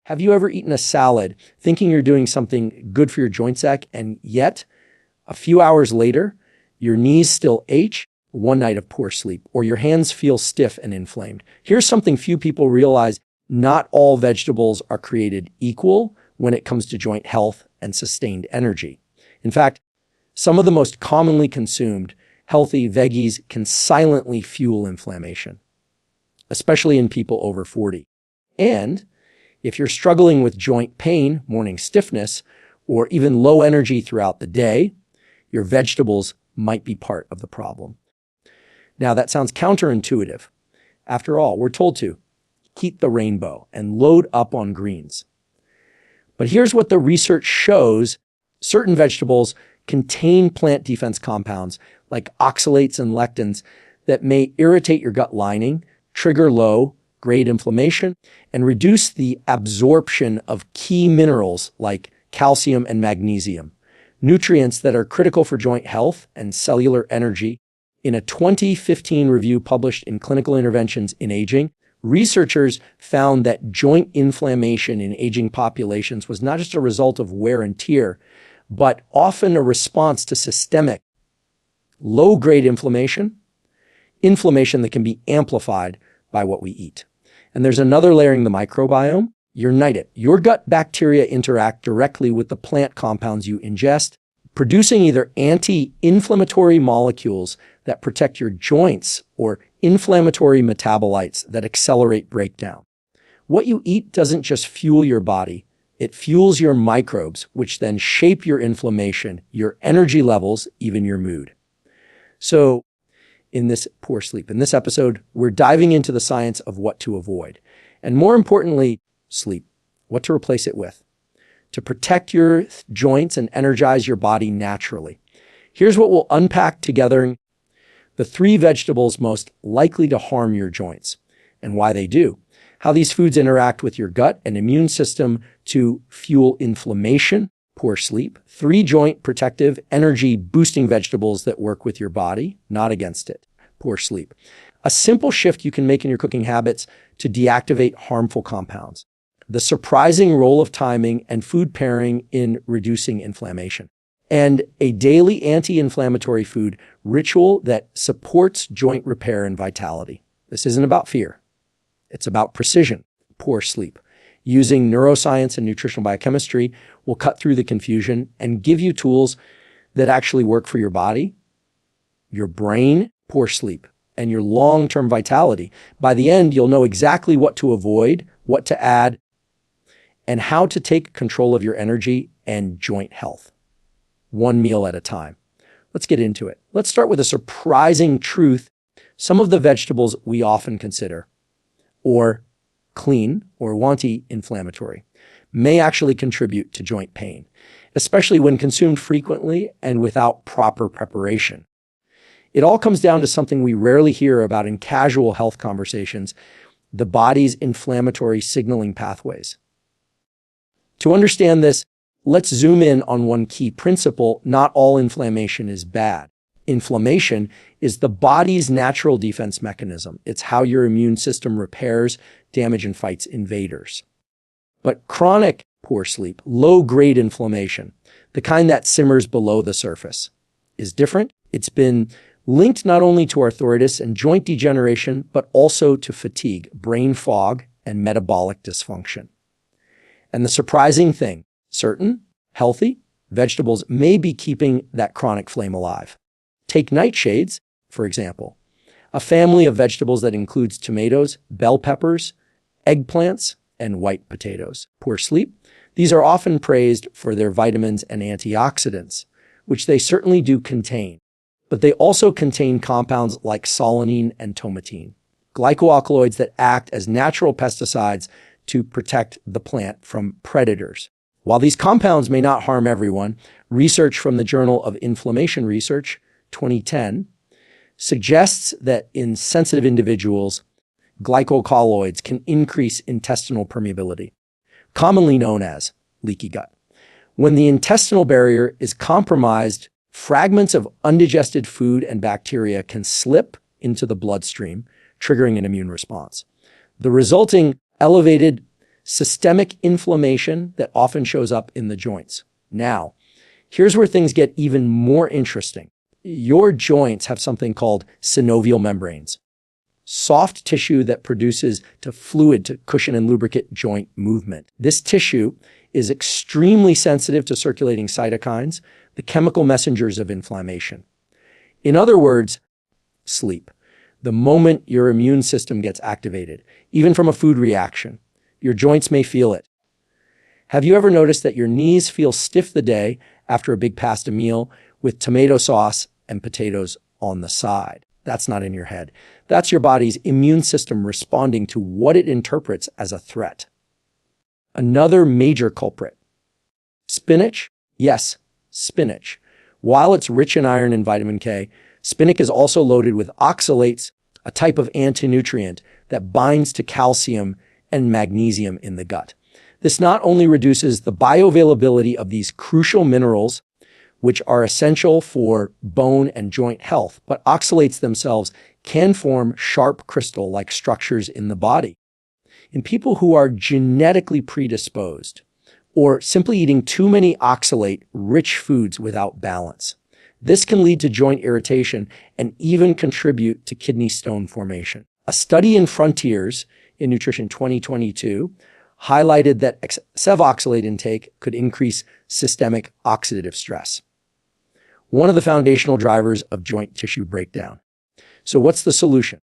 Have you ever eaten a salad thinking you're doing something good for your joint sac, and yet a few hours later, your knees still ache, one night of poor sleep, or your hands feel stiff and inflamed? Here's something few people realize: not all vegetables are created equal when it comes to joint health and sustained energy. In fact, some of the most commonly consumed healthy veggies can silently fuel inflammation, especially in people over 40. And if you're struggling with joint pain, morning stiffness, or even low energy throughout the day, your vegetables might be part of the problem. Now, that sounds counterintuitive. After all, we're told to keep the rainbow and load up on greens. But here's what the research shows: certain vegetables contain plant defense compounds like oxalates and lectins that may irritate your gut lining, trigger low-grade inflammation, and reduce the absorption of key minerals like calcium and magnesium, nutrients that are critical for joint health and cellular energy. In a 2015 review published in Clinical Interventions in Aging, researchers found that joint inflammation in aging populations was not just a result of wear and tear, but often a response to systemic low-grade inflammation that can be amplified by what we eat. And there's another layering: the microbiome. You're knighted. Your gut bacteria interact directly with the plant compounds you ingest, producing either anti-inflammatory molecules that protect your joints or inflammatory metabolites that accelerate breakdown. What you eat doesn't just fuel your body, it fuels your microbes, which then shape your inflammation, your energy levels, even your mood. So, in this episode, we're diving into the science of what to avoid. And more importantly, sleep, what to replace it with, to protect your joints and energize your body naturally. Here's what we'll unpack together: the 3 vegetables most likely to harm your joints and why they do, how these foods interact with your gut and immune system to fuel inflammation, poor sleep, 3 joint protective, energy boosting vegetables that work with your body, not against it, poor sleep, a simple shift you can make in your cooking habits to deactivate harmful compounds, the surprising role of timing and food pairing in reducing inflammation, and a daily anti-inflammatory food ritual that supports joint repair and vitality. This isn't about fear. It's about precision, poor sleep. Using neuroscience and nutritional biochemistry, we'll cut through the confusion and give you tools that actually work for your body, your brain, poor sleep, and your long-term vitality. By the end, you'll know exactly what to avoid, what to add, and how to take control of your energy and joint health, one meal at a time. Let's get into it. Let's start with a surprising truth. Some of the vegetables we often consider or clean or anti-inflammatory may actually contribute to joint pain, especially when consumed frequently and without proper preparation. It all comes down to something we rarely hear about in casual health conversations: the body's inflammatory signaling pathways. To understand this, let's zoom in on one key principle: not all inflammation is bad. Inflammation is the body's natural defense mechanism. It's how your immune system repairs damage and fights invaders. But chronic poor sleep, low-grade inflammation, the kind that simmers below the surface, is different. It's been linked not only to arthritis and joint degeneration, but also to fatigue, brain fog, and metabolic dysfunction. And the surprising thing: certain healthy vegetables may be keeping that chronic flame alive. Take nightshades, for example, a family of vegetables that includes tomatoes, bell peppers, eggplants, and white potatoes. Poor sleep. These are often praised for their vitamins and antioxidants, which they certainly do contain. But they also contain compounds like solanine and tomatine, glycoalkaloids that act as natural pesticides to protect the plant from predators. While these compounds may not harm everyone, research from the Journal of Inflammation Research, 2010, suggests that in sensitive individuals, glycoalkaloids can increase intestinal permeability, commonly known as leaky gut. When the intestinal barrier is compromised, fragments of undigested food and bacteria can slip into the bloodstream, triggering an immune response. The resulting elevated systemic inflammation that often shows up in the joints. Now, here's where things get even more interesting. Your joints have something called synovial membranes, soft tissue that produces fluid to cushion and lubricate joint movement. This tissue is extremely sensitive to circulating cytokines, the chemical messengers of inflammation. In other words, sleep. The moment your immune system gets activated, even from a food reaction, your joints may feel it. Have you ever noticed that your knees feel stiff the day after a big pasta meal with tomato sauce and potatoes on the side? That's not in your head. That's your body's immune system responding to what it interprets as a threat. Another major culprit. Spinach? Yes, spinach. While it's rich in iron and vitamin K, spinach is also loaded with oxalates, a type of antinutrient that binds to calcium and magnesium in the gut. This not only reduces the bioavailability of these crucial minerals, which are essential for bone and joint health, but oxalates themselves can form sharp crystal-like structures in the body. In people who are genetically predisposed, or simply eating too many oxalate-rich foods without balance, this can lead to joint irritation and even contribute to kidney stone formation. A study in Frontiers in Nutrition 2022 highlighted that excessive oxalate intake could increase systemic oxidative stress, one of the foundational drivers of joint tissue breakdown. So what's the solution?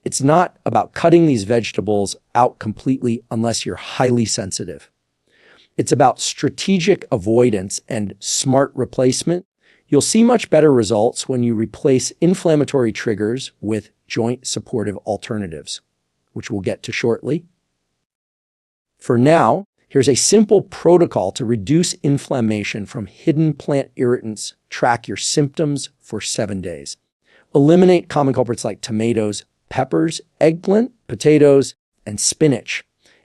It's not about cutting these vegetables out completely unless you're highly sensitive. It's about strategic avoidance and smart replacement. You'll see much better results when you replace inflammatory triggers with joint supportive alternatives, which we'll get to shortly. For now, here's a simple protocol to reduce inflammation from hidden plant irritants. Track your symptoms for 7 days. Eliminate common culprits like tomatoes, peppers, eggplant, potatoes, and spinach,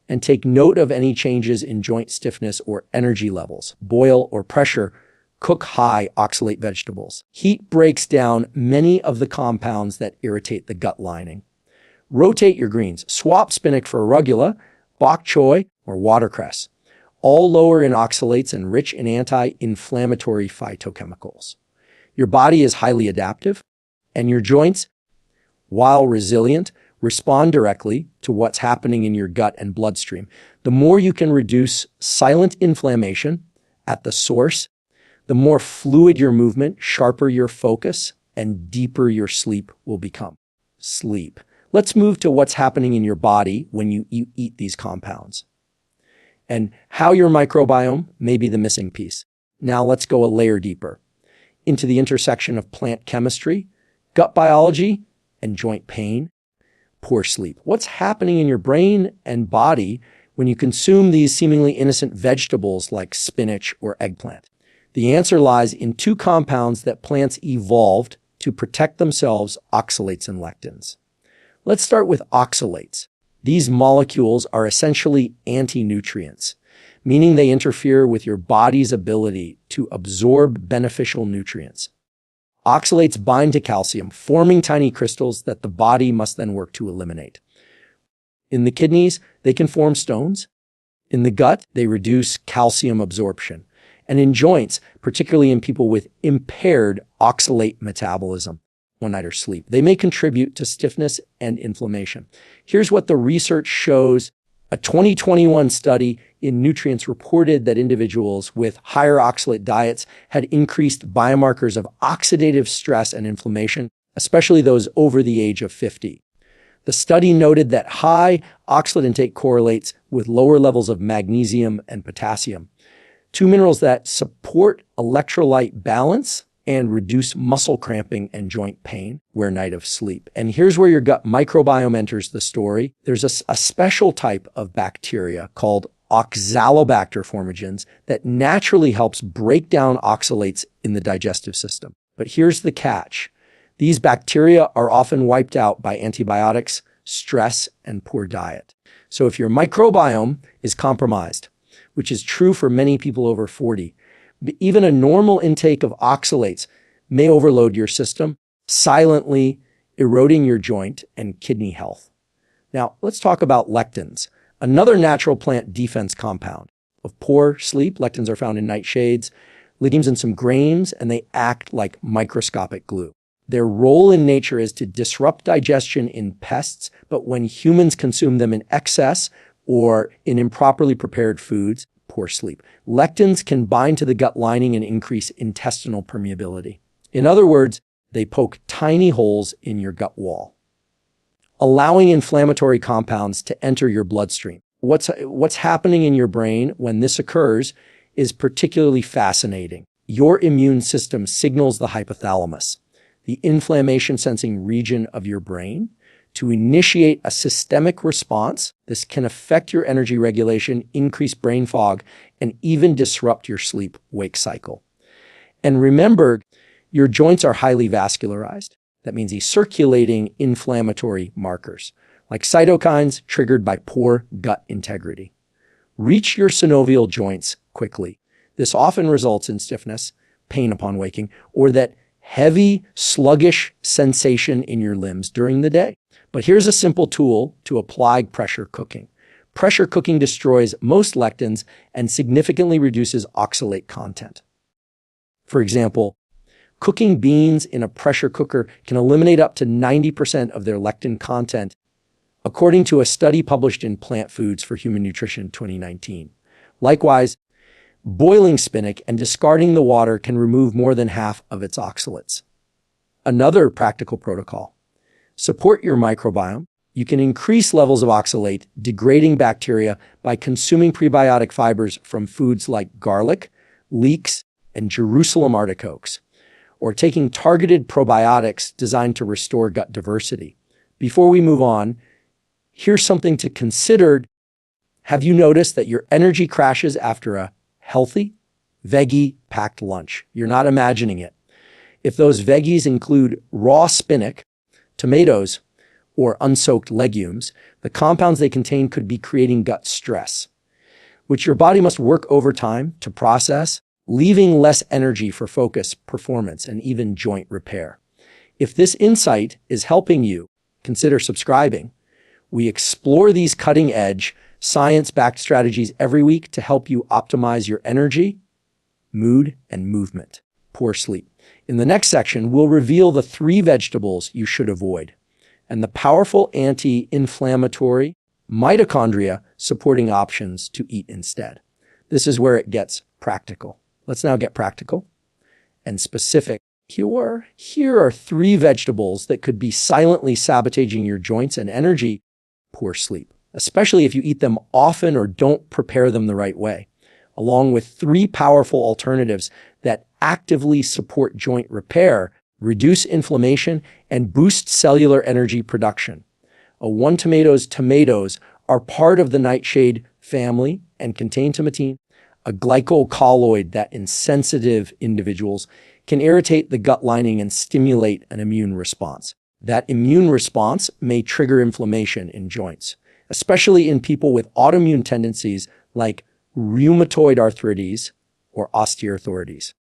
and take note of any changes in joint stiffness or energy levels. Boil or pressure cook high oxalate vegetables. Heat breaks down many of the compounds that irritate the gut lining. Rotate your greens. Swap spinach for arugula, bok choy, or watercress, all lower in oxalates and rich in anti-inflammatory phytochemicals. Your body is highly adaptive, and your joints, while resilient, respond directly to what's happening in your gut and bloodstream. The more you can reduce silent inflammation at the source, the more fluid your movement, sharper your focus, and deeper your sleep will become. Sleep. Let's move to what's happening in your body when you eat these compounds, and how your microbiome may be the missing piece. Now let's go a layer deeper into the intersection of plant chemistry, gut biology, and joint pain. Poor sleep. What's happening in your brain and body when you consume these seemingly innocent vegetables like spinach or eggplant? The answer lies in two compounds that plants evolved to protect themselves: oxalates and lectins. Let's start with oxalates. These molecules are essentially anti-nutrients, meaning they interfere with your body's ability to absorb beneficial nutrients. Oxalates bind to calcium, forming tiny crystals that the body must then work to eliminate. In the kidneys, they can form stones. In the gut, they reduce calcium absorption. And in joints, particularly in people with impaired oxalate metabolism, one night or sleep, they may contribute to stiffness and inflammation. Here's what the research shows. A 2021 study in Nutrients reported that individuals with higher oxalate diets had increased biomarkers of oxidative stress and inflammation, especially those over the age of 50. The study noted that high oxalate intake correlates with lower levels of magnesium and potassium, two minerals that support electrolyte balance and reduce muscle cramping and joint pain, where night of sleep. And here's where your gut microbiome enters the story. There's a special type of bacteria called Oxalobacter formigens that naturally helps break down oxalates in the digestive system. But here's the catch. These bacteria are often wiped out by antibiotics, stress, and poor diet. So if your microbiome is compromised, which is true for many people over 40, even a normal intake of oxalates may overload your system, silently eroding your joint and kidney health. Now, let's talk about lectins, Another natural plant defense compound of poor sleep, lectins are found in nightshades, legumes, and some grains, and they act like microscopic glue. Their role in nature is to disrupt digestion in pests, but when humans consume them in excess or in improperly prepared foods, poor sleep. Lectins can bind to the gut lining and increase intestinal permeability. In other words, they poke tiny holes in your gut wall, allowing inflammatory compounds to enter your bloodstream. What's happening in your brain when this occurs is particularly fascinating. Your immune system signals the hypothalamus, the inflammation-sensing region of your brain, to initiate a systemic response. This can affect your energy regulation, increase brain fog, and even disrupt your sleep-wake cycle. And remember, your joints are highly vascularized. That means the circulating inflammatory markers, like cytokines triggered by poor gut integrity, reach your synovial joints quickly. This often results in stiffness, pain upon waking, or that heavy, sluggish sensation in your limbs during the day. But here's a simple tool to apply pressure cooking. Pressure cooking destroys most lectins and significantly reduces oxalate content. For example, cooking beans in a pressure cooker can eliminate up to 90% of their lectin content, according to a study published in Plant Foods for Human Nutrition 2019. Likewise, boiling spinach and discarding the water can remove more than half of its oxalates. Another practical protocol: support your microbiome. You can increase levels of oxalate degrading bacteria by consuming prebiotic fibers from foods like garlic, leeks, and Jerusalem artichokes, or taking targeted probiotics designed to restore gut diversity. Before we move on, here's something to consider. Have you noticed that your energy crashes after a healthy, veggie-packed lunch? You're not imagining it. If those veggies include raw spinach, tomatoes, or unsoaked legumes, the compounds they contain could be creating gut stress, which your body must work overtime to process, leaving less energy for focus, performance, and even joint repair. If this insight is helping you, consider subscribing. We explore these cutting-edge, science-backed strategies every week to help you optimize your energy, mood, and movement. Poor sleep. In the next section, we'll reveal the 3 vegetables you should avoid and the powerful anti-inflammatory, mitochondria-supporting options to eat instead. This is where it gets practical. Let's now get practical and specific. Here are 3 vegetables that could be silently sabotaging your joints and energy. Poor sleep, especially if you eat them often or don't prepare them the right way, along with 3 powerful alternatives that actively support joint repair, reduce inflammation, and boost cellular energy production. Tomatoes are part of the nightshade family and contain tomatine, a glycoalkaloid that in sensitive individuals can irritate the gut lining and stimulate an immune response. That immune response may trigger inflammation in joints, especially in people with autoimmune tendencies like rheumatoid arthritis or osteoarthritis.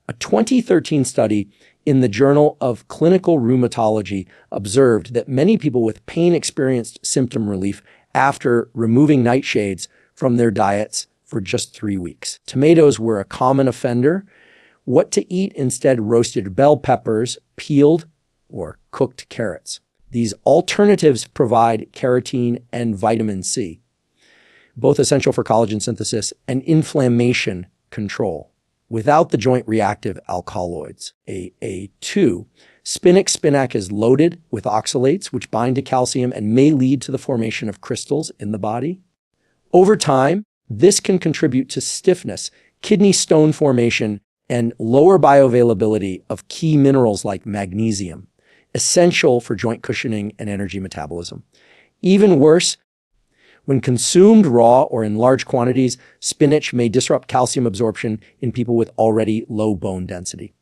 A 2013 study in the Journal of Clinical Rheumatology observed that many people with pain experienced symptom relief after removing nightshades from their diets for just 3 weeks. Tomatoes were a common offender. What to eat instead: roasted bell peppers, peeled or cooked carrots. These alternatives provide carotene and vitamin C, both essential for collagen synthesis and inflammation control, without the joint reactive alkaloids. AA2. Spinach is loaded with oxalates, which bind to calcium and may lead to the formation of crystals in the body. Over time, this can contribute to stiffness, kidney stone formation, and lower bioavailability of key minerals like magnesium, essential for joint cushioning and energy metabolism. Even worse, when consumed raw or in large quantities, spinach may disrupt calcium absorption in people with already low bone density.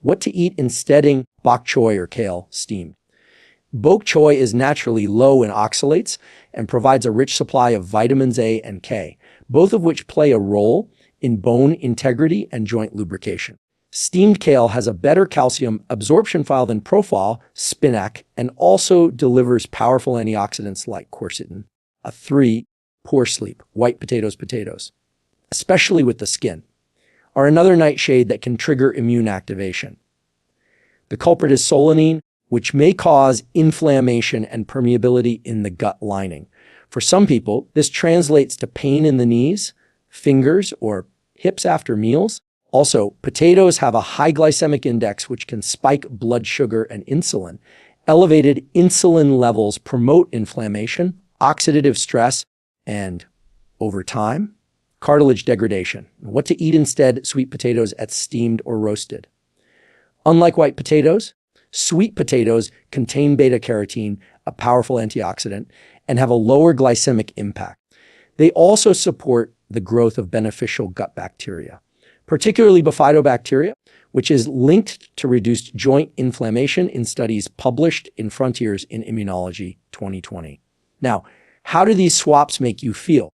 What to eat instead: bok choy or kale steamed. Bok choy is naturally low in oxalates and provides a rich supply of vitamins A and K, both of which play a role in bone integrity and joint lubrication. Steamed kale has a better calcium absorption file than profile spinach and also delivers powerful antioxidants like quercetin. 3, poor sleep, white potatoes, especially with the skin, are another nightshade that can trigger immune activation. The culprit is solanine, which may cause inflammation and permeability in the gut lining. For some people, this translates to pain in the knees, fingers, or hips after meals. Also, potatoes have a high glycemic index, which can spike blood sugar and insulin. Elevated insulin levels promote inflammation, oxidative stress, and, over time, cartilage degradation. What to eat instead? Sweet potatoes at steamed or roasted. Unlike white potatoes, sweet potatoes contain beta-carotene, a powerful antioxidant, and have a lower glycemic impact. They also support the growth of beneficial gut bacteria, particularly bifidobacteria, which is linked to reduced joint inflammation in studies published in Frontiers in Immunology 2020. Now, how do these swaps make you feel?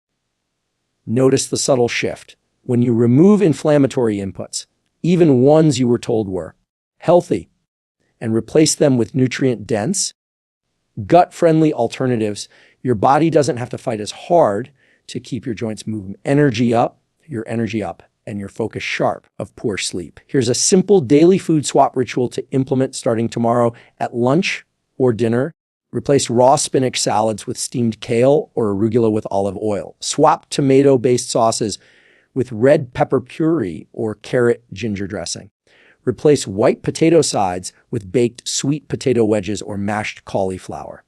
Notice the subtle shift. When you remove inflammatory inputs, even ones you were told were healthy, and replace them with nutrient-dense, gut-friendly alternatives, your body doesn't have to fight as hard to keep your joints moving. Your energy up, and your focus sharp of poor sleep. Here's a simple daily food swap ritual to implement starting tomorrow. At lunch or dinner, replace raw spinach salads with steamed kale or arugula with olive oil. Swap tomato-based sauces with red pepper puree or carrot ginger dressing. Replace white potato sides with baked sweet potato wedges or mashed cauliflower.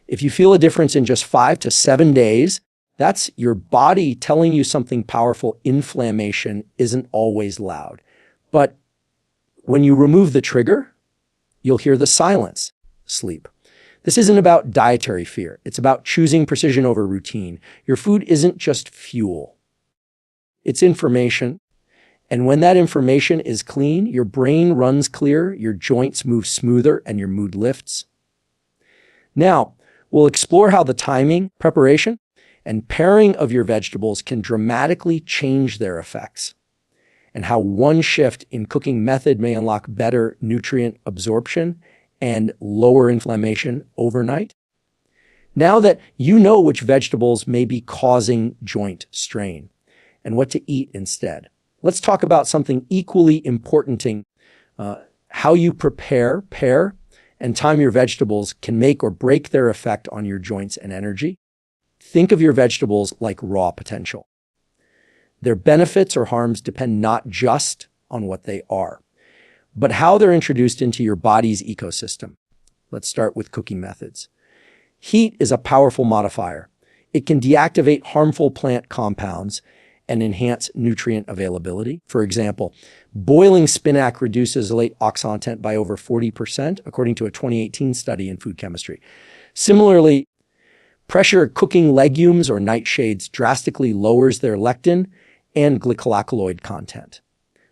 If you feel a difference in just 5 to 7 days, that's your body telling you something powerful. Inflammation isn't always loud. But when you remove the trigger, you'll hear the silence. Sleep. This isn't about dietary fear. It's about choosing precision over routine. Your food isn't just fuel. It's information. And when that information is clean, your brain runs clear, your joints move smoother, and your mood lifts. Now, we'll explore how the timing, preparation, and pairing of your vegetables can dramatically change their effects, and how one shift in cooking method may unlock better nutrient absorption and lower inflammation overnight. Now that you know which vegetables may be causing joint strain and what to eat instead, let's talk about something equally important. How you prepare, pair, and time your vegetables can make or break their effect on your joints and energy. Think of your vegetables like raw potential. Their benefits or harms depend not just on what they are, but how they're introduced into your body's ecosystem. Let's start with cooking methods. Heat is a powerful modifier. It can deactivate harmful plant compounds and enhance nutrient availability. For example, boiling spinach reduces late oxalates by over 40%, according to a 2018 study in food chemistry. Similarly, pressure cooking legumes or nightshades drastically lowers their lectin and glycoalkaloid content,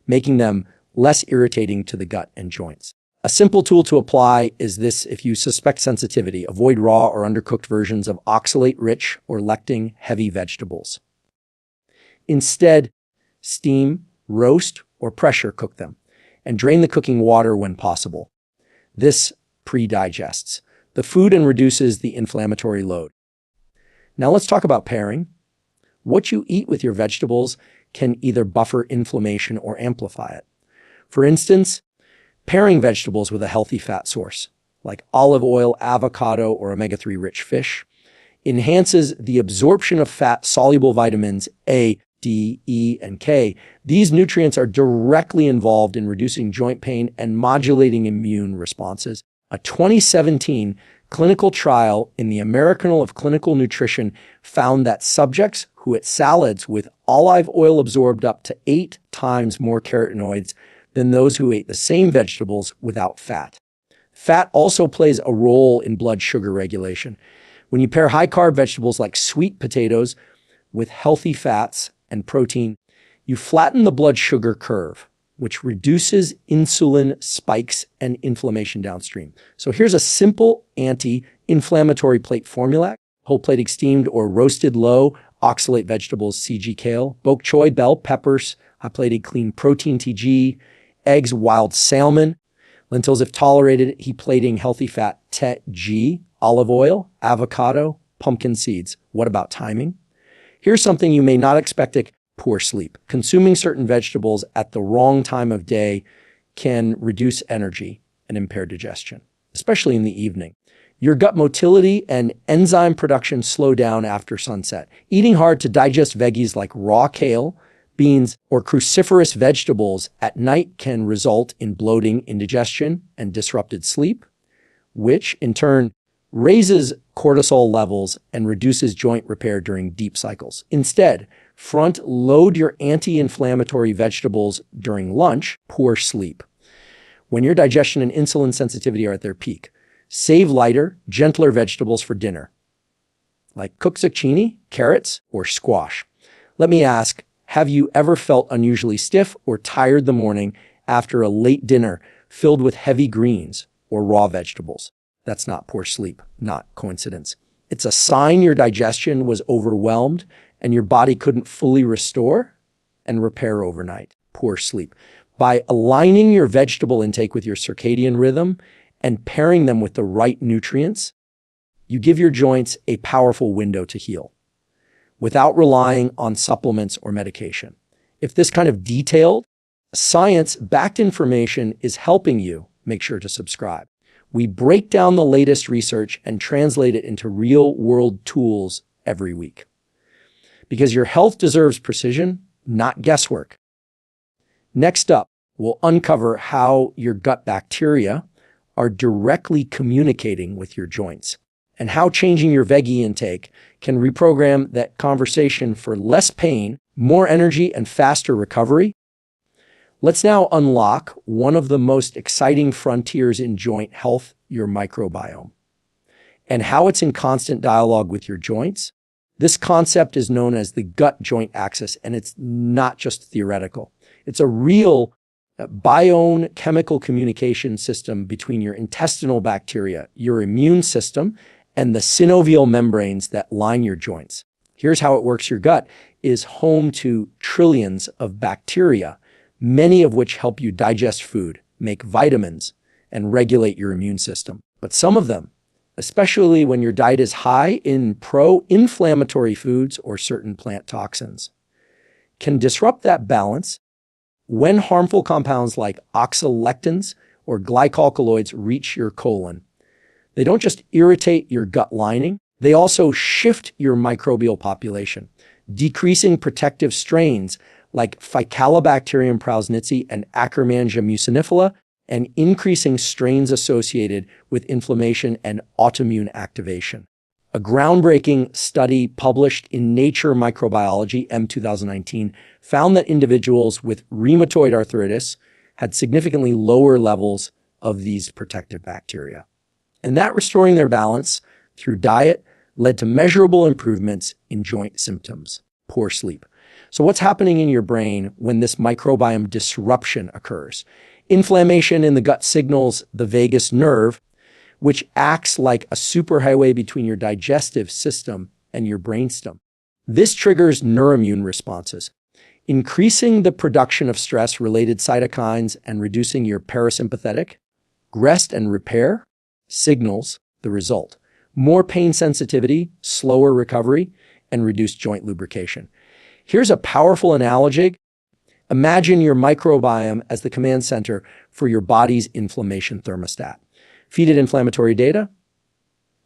making them less irritating to the gut and joints. A simple tool to apply is this: if you suspect sensitivity, avoid raw or undercooked versions of oxalate-rich or lectin-heavy vegetables. Instead, steam, roast, or pressure cook them, and drain the cooking water when possible. This pre-digests the food and reduces the inflammatory load. Now let's talk about pairing. What you eat with your vegetables can either buffer inflammation or amplify it. For instance, pairing vegetables with a healthy fat source, like olive oil, avocado, or omega-3 rich fish, enhances the absorption of fat-soluble vitamins A, D, E, and K. These nutrients are directly involved in reducing joint pain and modulating immune responses. A 2017 clinical trial in the American Journal of Clinical Nutrition found that subjects who ate salads with olive oil absorbed up to 8 times more carotenoids than those who ate the same vegetables without fat. Fat also plays a role in blood sugar regulation. When you pair high-carb vegetables like sweet potatoes with healthy fats and protein, you flatten the blood sugar curve, which reduces insulin spikes and inflammation downstream. So here's a simple anti-inflammatory plate formula: whole plated steamed or roasted low oxalate vegetables, CG kale, bok choy, bell peppers, high plated clean protein TG, eggs, wild salmon, lentils if tolerated, heat plating healthy fat TG, olive oil, avocado, pumpkin seeds. What about timing? Here's something you may not expect: poor sleep. Consuming certain vegetables at the wrong time of day can reduce energy and impair digestion, especially in the evening. Your gut motility and enzyme production slow down after sunset. Eating hard to digest veggies like raw kale, beans, or cruciferous vegetables at night can result in bloating, indigestion, and disrupted sleep, which in turn raises cortisol levels and reduces joint repair during deep cycles. Instead, front-load your anti-inflammatory vegetables during lunch. Poor sleep. When your digestion and insulin sensitivity are at their peak, save lighter, gentler vegetables for dinner, like cooked zucchini, carrots, or squash. Let me ask, have you ever felt unusually stiff or tired the morning after a late dinner filled with heavy greens or raw vegetables? That's not poor sleep, not coincidence. It's a sign your digestion was overwhelmed and your body couldn't fully restore and repair overnight. Poor sleep. By aligning your vegetable intake with your circadian rhythm and pairing them with the right nutrients, you give your joints a powerful window to heal without relying on supplements or medication. If this kind of detailed, science-backed information is helping you, make sure to subscribe. We break down the latest research and translate it into real-world tools every week. Because your health deserves precision, not guesswork. Next up, we'll uncover how your gut bacteria are directly communicating with your joints, and how changing your veggie intake can reprogram that conversation for less pain, more energy, and faster recovery. Let's now unlock one of the most exciting frontiers in joint health, your microbiome, and how it's in constant dialogue with your joints. This concept is known as the gut-joint axis, and it's not just theoretical. It's a real biochemical communication system between your intestinal bacteria, your immune system, and the synovial membranes that line your joints. Here's how it works. Your gut is home to trillions of bacteria, many of which help you digest food, make vitamins, and regulate your immune system. But some of them, especially when your diet is high in pro-inflammatory foods or certain plant toxins, can disrupt that balance when harmful compounds like oxalates or glycoalkaloids reach your colon. They don't just irritate your gut lining, they also shift your microbial population, decreasing protective strains like Faecalibacterium prausnitzii and Akkermansia mucinifila, and increasing strains associated with inflammation and autoimmune activation. A groundbreaking study published in Nature Microbiology, M 2019, found that individuals with rheumatoid arthritis had significantly lower levels of these protective bacteria, and that restoring their balance through diet led to measurable improvements in joint symptoms. Poor sleep. So what's happening in your brain when this microbiome disruption occurs? Inflammation in the gut signals the vagus nerve, which acts like a superhighway between your digestive system and your brainstem. This triggers neuroimmune responses, increasing the production of stress-related cytokines and reducing your parasympathetic, rest and repair signals. The result: more pain sensitivity, slower recovery, and reduced joint lubrication. Here's a powerful analogy. Imagine your microbiome as the command center for your body's inflammation thermostat. Feed it inflammatory data,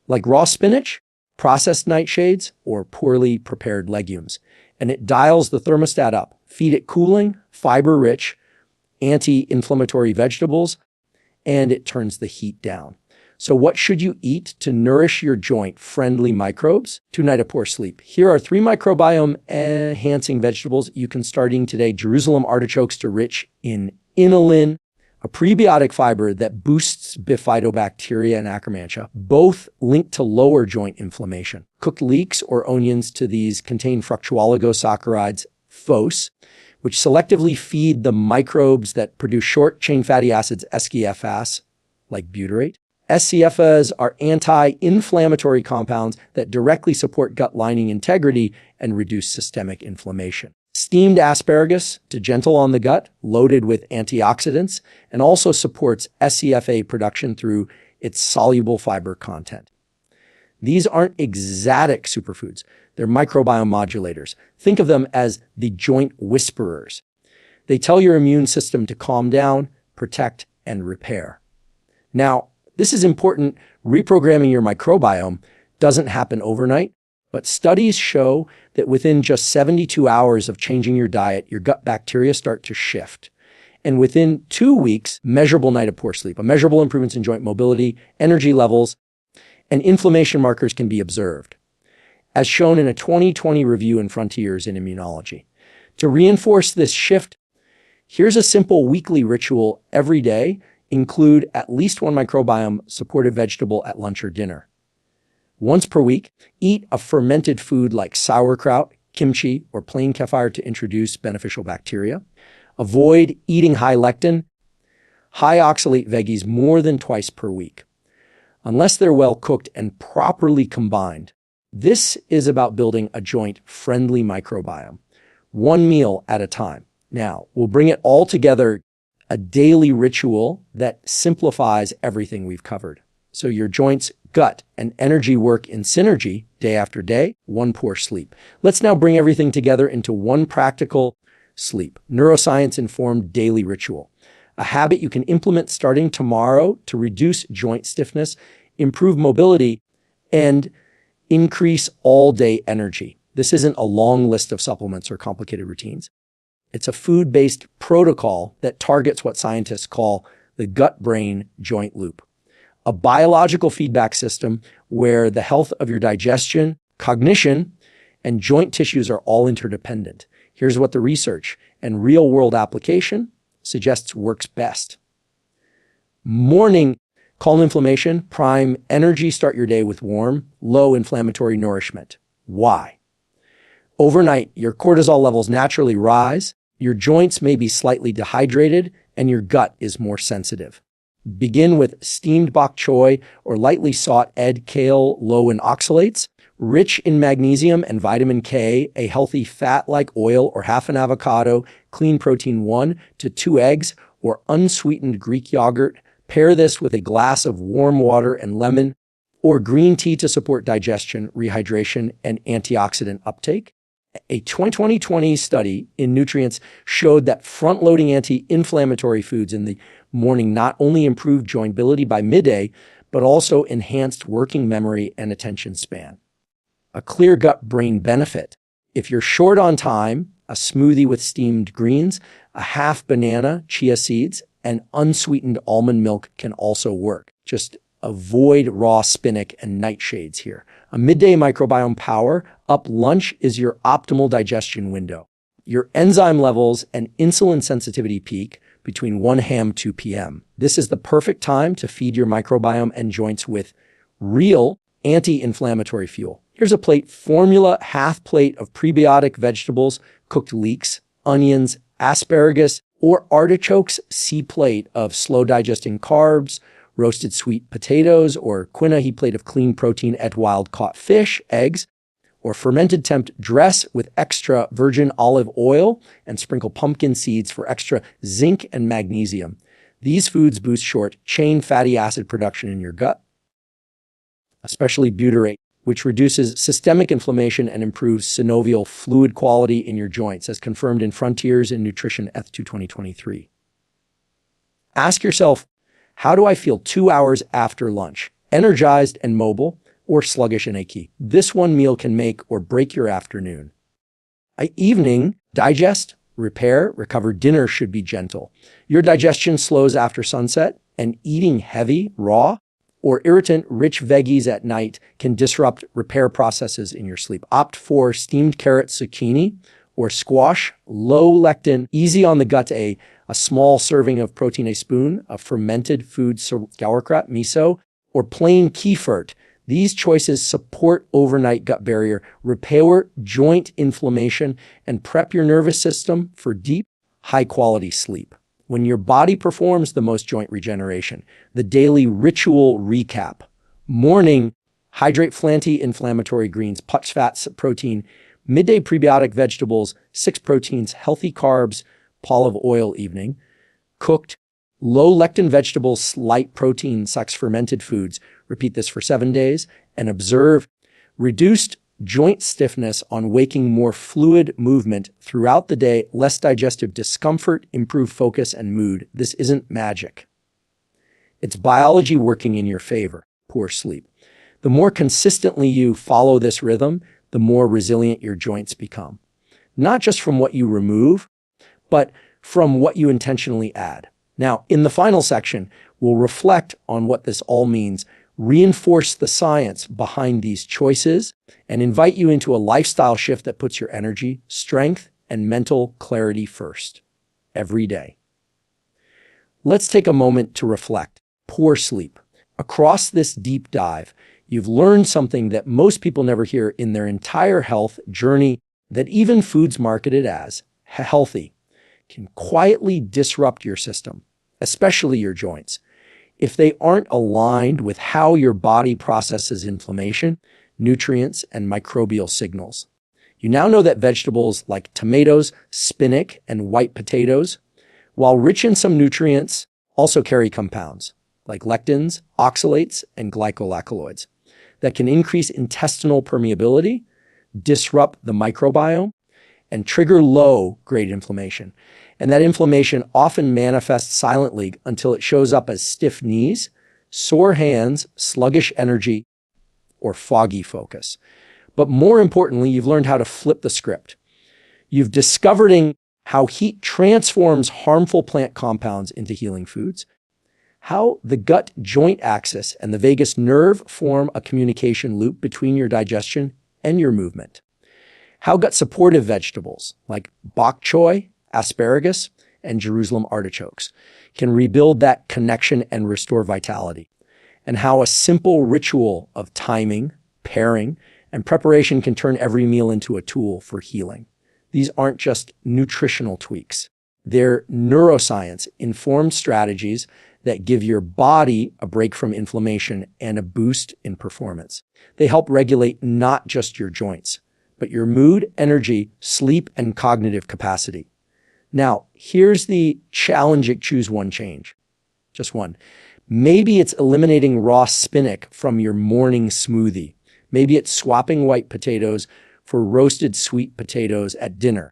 like raw spinach, processed nightshades, or poorly prepared legumes, and it dials the thermostat up. Feed it cooling, fiber-rich, anti-inflammatory vegetables, and it turns the heat down. So what should you eat to nourish your joint-friendly microbes to night of poor sleep? Here are 3 microbiome-enhancing vegetables you can start eating today. Jerusalem artichokes are rich in inulin, a prebiotic fiber that boosts bifidobacteria and Akkermansia, both linked to lower joint inflammation. Cooked leeks or onions to these contain fructuoligosaccharides, FOS, which selectively feed the microbes that produce short-chain fatty acids, SCFAs, like butyrate. SCFAs are anti-inflammatory compounds that directly support gut lining integrity and reduce systemic inflammation. Steamed asparagus, to gentle on the gut, loaded with antioxidants, and also supports SCFA production through its soluble fiber content. These aren't exotic superfoods. They're microbiome modulators. Think of them as the joint whisperers. They tell your immune system to calm down, protect, and repair. Now, this is important. Reprogramming your microbiome doesn't happen overnight, but studies show that within just 72 hours of changing your diet, your gut bacteria start to shift. And within 2 weeks, measurable night of poor sleep, measurable improvements in joint mobility, energy levels, and inflammation markers can be observed, as shown in a 2020 review in Frontiers in Immunology. To reinforce this shift, here's a simple weekly ritual every day. Include at least one microbiome-supported vegetable at lunch or dinner. Once per week, eat a fermented food like sauerkraut, kimchi, or plain kefir to introduce beneficial bacteria. Avoid eating high lectin, high oxalate veggies more than twice per week, unless they're well cooked and properly combined. This is about building a joint-friendly microbiome, one meal at a time. Now, we'll bring it all together, a daily ritual that simplifies everything we've covered. So your joints, gut, and energy work in synergy day after day, one poor sleep. Let's now bring everything together into one practical sleep, neuroscience-informed daily ritual, a habit you can implement starting tomorrow to reduce joint stiffness, improve mobility, and increase all-day energy. This isn't a long list of supplements or complicated routines. It's a food-based protocol that targets what scientists call the gut-brain joint loop, a biological feedback system where the health of your digestion, cognition, and joint tissues are all interdependent. Here's what the research and real-world application suggests works best. Morning, calm inflammation, prime energy, start your day with warm, low inflammatory nourishment. Why? Overnight, your cortisol levels naturally rise, your joints may be slightly dehydrated, and your gut is more sensitive. Begin with steamed bok choy or lightly sauteed ed kale, low in oxalates, rich in magnesium and vitamin K, a healthy fat like oil or half an avocado, clean protein 1 to 2 eggs, or unsweetened Greek yogurt. Pair this with a glass of warm water and lemon, or green tea to support digestion, rehydration, and antioxidant uptake. A 2020 study in Nutrients showed that front-loading anti-inflammatory foods in the morning not only improved jointability by midday, but also enhanced working memory and attention span. A clear gut-brain benefit. If you're short on time, a smoothie with steamed greens, a half banana, chia seeds, and unsweetened almond milk can also work. Just avoid raw spinach and nightshades here. A midday microbiome power up lunch is your optimal digestion window. Your enzyme levels and insulin sensitivity peak between 1 a.m. 2 p.m. This is the perfect time to feed your microbiome and joints with real anti-inflammatory fuel. Here's a plate formula, half plate of prebiotic vegetables, cooked leeks, onions, asparagus, or artichokes, C plate of slow digesting carbs, roasted sweet potatoes, or quinoa plate of clean protein at wild-caught fish, eggs, or fermented temp dress with extra virgin olive oil and sprinkle pumpkin seeds for extra zinc and magnesium. These foods boost short-chain fatty acid production in your gut, especially butyrate, which reduces systemic inflammation and improves synovial fluid quality in your joints, as confirmed in Frontiers in Nutrition Eth 2023. Ask yourself, how do I feel 2 hours after lunch? Energized and mobile, or sluggish and achy? This one meal can make or break your afternoon. Evening, digest, repair, recover. Dinner should be gentle. Your digestion slows after sunset, and eating heavy, raw, or irritant-rich veggies at night can disrupt repair processes in your sleep. Opt for steamed carrot, zucchini, or squash, low lectin, easy on the gut. A small serving of protein, a spoon of fermented food, sauerkraut, miso, or plain kefir. These choices support overnight gut barrier, repair joint inflammation, and prep your nervous system for deep, high-quality sleep. When your body performs the most joint regeneration, the daily ritual recap. Morning, hydrate anti-inflammatory greens, putz fats, protein. Midday, prebiotic vegetables, 6 proteins, healthy carbs, olive oil. Evening, cooked, low lectin vegetables, light protein, 6 fermented foods. Repeat this for 7 days. and observe reduced joint stiffness on waking, more fluid movement throughout the day, less digestive discomfort, improved focus and mood. This isn't magic. It's biology working in your favor. Poor sleep. The more consistently you follow this rhythm, the more resilient your joints become. Not just from what you remove, but from what you intentionally add. Now, in the final section, we'll reflect on what this all means, reinforce the science behind these choices, and invite you into a lifestyle shift that puts your energy, strength, and mental clarity first, every day. Let's take a moment to reflect. Poor sleep. Across this deep dive, you've learned something that most people never hear in their entire health journey, that even foods marketed as healthy can quietly disrupt your system, especially your joints, if they aren't aligned with how your body processes inflammation, nutrients, and microbial signals. You now know that vegetables like tomatoes, spinach, and white potatoes, while rich in some nutrients, also carry compounds like lectins, oxalates, and glycoalkaloids that can increase intestinal permeability, disrupt the microbiome, and trigger low-grade inflammation. And that inflammation often manifests silently until it shows up as stiff knees, sore hands, sluggish energy, or foggy focus. But more importantly, you've learned how to flip the script. You've discovered how heat transforms harmful plant compounds into healing foods, how the gut-joint axis and the vagus nerve form a communication loop between your digestion and your movement, how gut-supportive vegetables like bok choy, asparagus, and Jerusalem artichokes can rebuild that connection and restore vitality, and how a simple ritual of timing, pairing, and preparation can turn every meal into a tool for healing. These aren't just nutritional tweaks. They're neuroscience-informed strategies that give your body a break from inflammation and a boost in performance. They help regulate not just your joints, but your mood, energy, sleep, and cognitive capacity. Now, here's the challenging choose one change. Just one. Maybe it's eliminating raw spinach from your morning smoothie. Maybe it's swapping white potatoes for roasted sweet potatoes at dinner.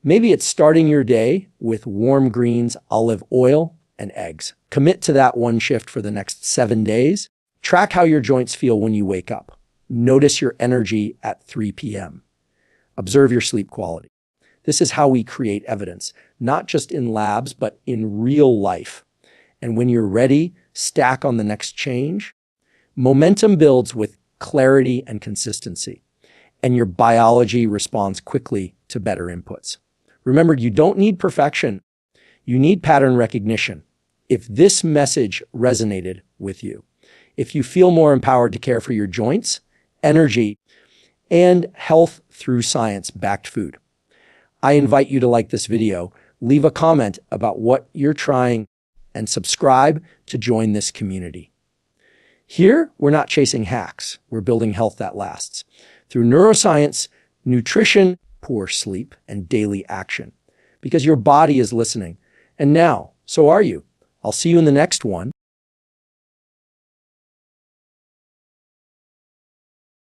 Maybe it's starting your day with warm greens, olive oil, and eggs. Commit to that one shift for the next 7 days. Track how your joints feel when you wake up. Notice your energy at 3 p.m. Observe your sleep quality. This is how we create evidence, not just in labs, but in real life. And when you're ready, stack on the next change. Momentum builds with clarity and consistency, and your biology responds quickly to better inputs. Remember, you don't need perfection. You need pattern recognition. If this message resonated with you, if you feel more empowered to care for your joints, energy, and health through science-backed food, I invite you to like this video, leave a comment about what you're trying, and subscribe to join this community. Here, we're not chasing hacks. We're building health that lasts through neuroscience, nutrition, poor sleep, and daily action, because your body is listening. And now, so are you. I'll see you in the next one.